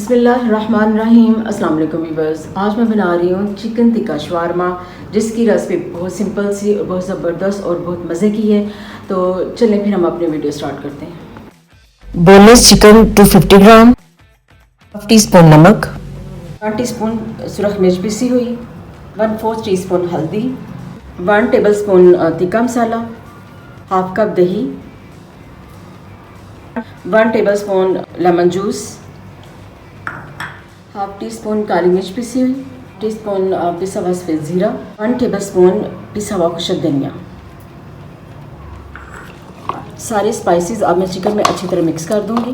बिस्मिल्लाहिर्रहमानिर्रहीम। अस्सलाम वालेकुम व्यूअर्स। आज मैं बना रही हूँ चिकन टिक्का शवारमा, जिसकी रेसिपी बहुत सिंपल सी और बहुत ज़बरदस्त और बहुत मज़े की है। तो चलें फिर हम अपनी वीडियो स्टार्ट करते हैं। बोनलेस चिकन 250 ग्राम, हाफ टी स्पून नमक, 1 टीस्पून सुरख मिर्च पिसी हुई, 1/4 टीस्पून हल्दी, 1 tablespoon tikka masala, half cup दही, 1 tablespoon lemon juice, half teaspoon काली मिर्च पिसी हुई, टीस्पून पिसा हुआ सफ़ेद ज़ीरा, 1 टेबलस्पून पिसा हुआ खुशक धनिया। सारे स्पाइसेस अब मैं चिकन में अच्छी तरह मिक्स कर दूंगी।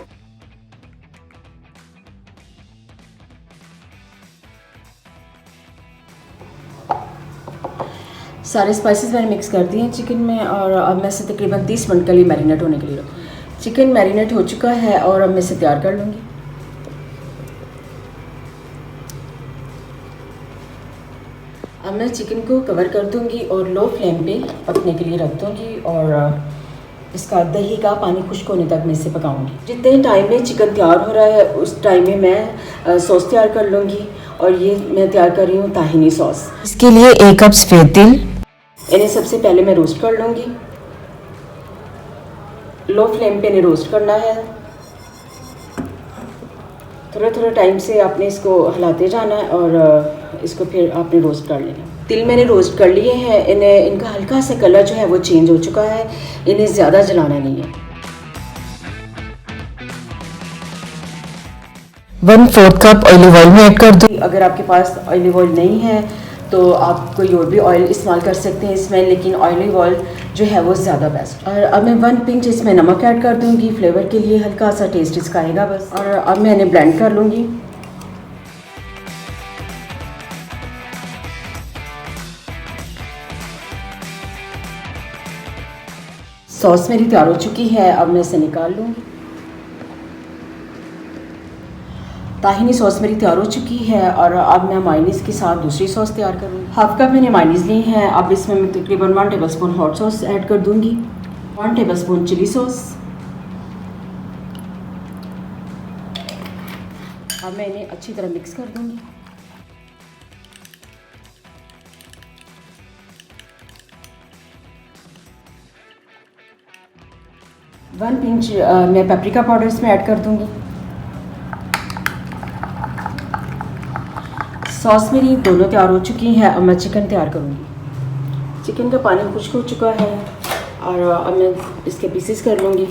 सारे स्पाइसेस मैंने मिक्स कर दिए हैं चिकन में, और अब मैं इसे तकरीबन 30 मिनट के लिए मैरिनेट होने के लिए चिकन मैरिनेट हो चुका है और अब मैं इसे तैयार कर लूँगी। अब मैं चिकन को कवर कर दूंगी और लो फ्लेम पे पकने के लिए रख दूंगी, और इसका दही का पानी खुश्क होने तक मैं इसे पकाऊंगी। जितने टाइम में चिकन तैयार हो रहा है उस टाइम में मैं सॉस तैयार कर लूँगी, और ये मैं तैयार कर रही हूँ ताहिनी सॉस। इसके लिए 1 कप सफ़ेद तिल। इन्हें सबसे पहले मैं रोस्ट कर लूँगी। लो फ्लेम पे इन्हें रोस्ट करना है। थोड़ा टाइम से आपने इसको हिलाते जाना है और इसको फिर आपने रोस्ट कर लेना। तिल मैंने रोस्ट कर लिए हैं। इनका हल्का सा कलर जो है वो चेंज हो चुका है। इन्हें ज़्यादा जलाना नहीं है। 1/4 कप ऑलिव ऑयल में ऐड कर दो। अगर आपके पास ऑलिव ऑयल नहीं है तो आप कोई और भी ऑयल इस्तेमाल कर सकते हैं इसमें, लेकिन ऑलिव ऑयल जो है वो ज़्यादा बेस्ट। और अब मैं 1 पिंच इसमें नमक ऐड कर दूंगी फ्लेवर के लिए, हल्का सा टेस्ट इसका आएगा बस। और अब मैं इन्हें ब्लेंड कर लूँगी। सॉस मेरी तैयार हो चुकी है, अब मैं इसे निकाल लूँगी। ताहिनी सॉस मेरी तैयार हो चुकी है, और अब मैं मायोनीज़ के साथ दूसरी सॉस तैयार करूँगी। हाफ कप मैंने मायोनीज़ ली है। अब इसमें मैं तकरीबन 1 टेबलस्पून हॉट सॉस ऐड कर दूँगी, 1 टेबलस्पून चिली सॉस। अब मैं इन्हें अच्छी तरह मिक्स कर दूँगी। वन पिंच मैं पेपरिका पाउडर इसमें ऐड कर दूँगी। सॉस मेरी दोनों तैयार हो चुकी हैं। अब मैं चिकन तैयार करूँगी। चिकन का पानी खुश्क हो चुका है, और अब मैं इसके पीसेस कर लूँगी।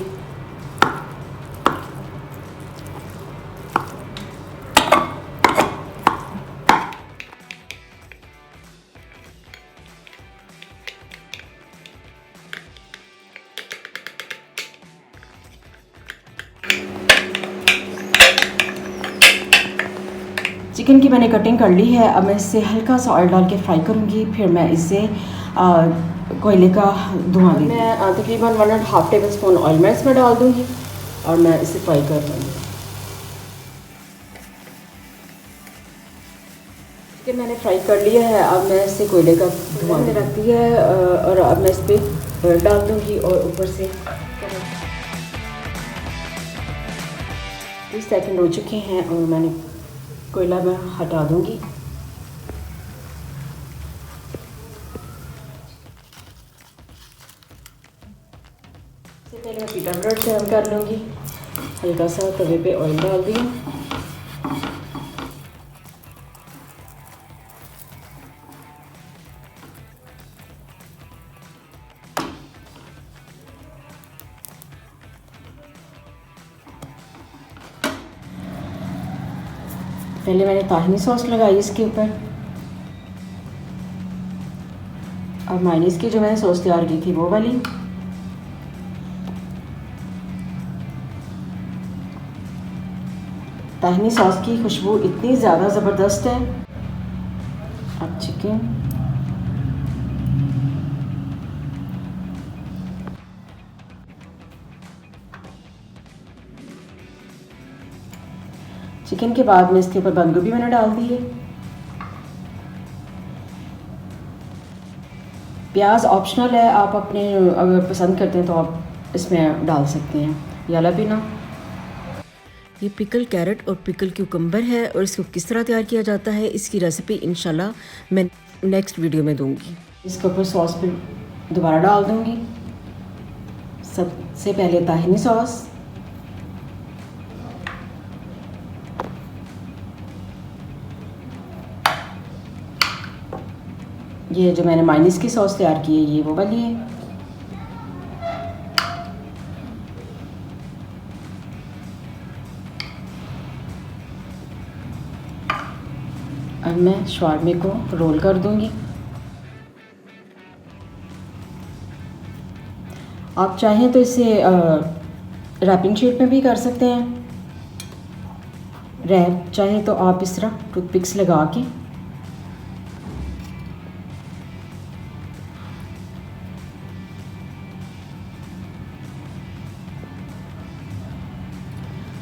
चिकन की मैंने कटिंग कर ली है। अब मैं इससे हल्का सा ऑयल डाल के फ्राई करूँगी, फिर मैं इससे कोयले का धुआं दूँगी। मैं तकरीबन 1.5 टेबलस्पून ऑयल मैं इसमें डाल दूँगी, और मैं इसे फ्राई कर लूँगी। चिकन मैंने फ्राई कर लिया है। अब मैं इससे कोयले का धुआं में रख दिया है, और अब मैं इस पर डाल दूँगी, और ऊपर से 30 सेकंड हो चुके हैं, और मैंने कोयला मैं हटा दूंगी। इससे पहले मैं पीटा ब्रेड गर्म कर लूँगी। हल्का सा तवे पे ऑयल डाल दिया। पहले मैंने ताहिनी सॉस लगाई इसके ऊपर। अब मायोनीज़ की जो मैंने सॉस तैयार की थी वो वाली। ताहिनी सॉस की खुशबू इतनी ज़्यादा ज़बरदस्त है। अब चिकन के बाद में इसके ऊपर बंद गोभी मैंने डाल दी है। प्याज ऑप्शनल है, आप अपने अगर पसंद करते हैं तो आप इसमें डाल सकते हैं, या लपीना। ये पिकल कैरेट और पिकल क्यूकम्बर है और इसको किस तरह तैयार किया जाता है इसकी रेसिपी इंशाल्लाह मैं नेक्स्ट वीडियो में दूंगी। इसके ऊपर सॉस फिर दोबारा डाल दूंगी। सबसे पहले ताहिनी सॉस, ये जो मैंने माइनीस की सॉस तैयार की है ये वो वाली है। अब मैं शवारमे को रोल कर दूंगी। आप चाहें तो इसे रैपिंग शीट में भी कर सकते हैं। रैप चाहे तो आप इस तरह टूथपिक्स लगा के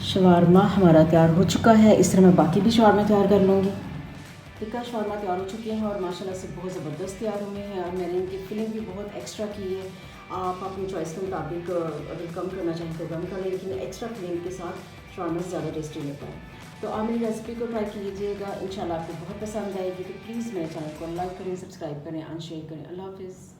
शवारमा हमारा तैयार हो चुका है। इस तरह मैं बाकी भी शवारमा तैयार कर लूँगी। टिक्का शवारमा तैयार हो चुके हैं और माशाल्लाह से बहुत ज़बरदस्त तैयार हुए हैं और मैंने इनकी फिलिंग भी बहुत एक्स्ट्रा की है। आप अपनी चॉइस के मुताबिक अगर कम करना चाहें तो कम करें, लेकिन एक्स्ट्रा फिलिंग के साथ शवारमा से ज़्यादा टेस्टी लगता है। तो आप मेरी रेसिपी को ट्राई कीजिएगा, इंशाल्लाह आपको बहुत पसंद आएगी। तो प्लीज़ मेरे चैनल को लाइक करें, सब्सक्राइब करें, शेयर करें। अल्लाह हाफ़िज़।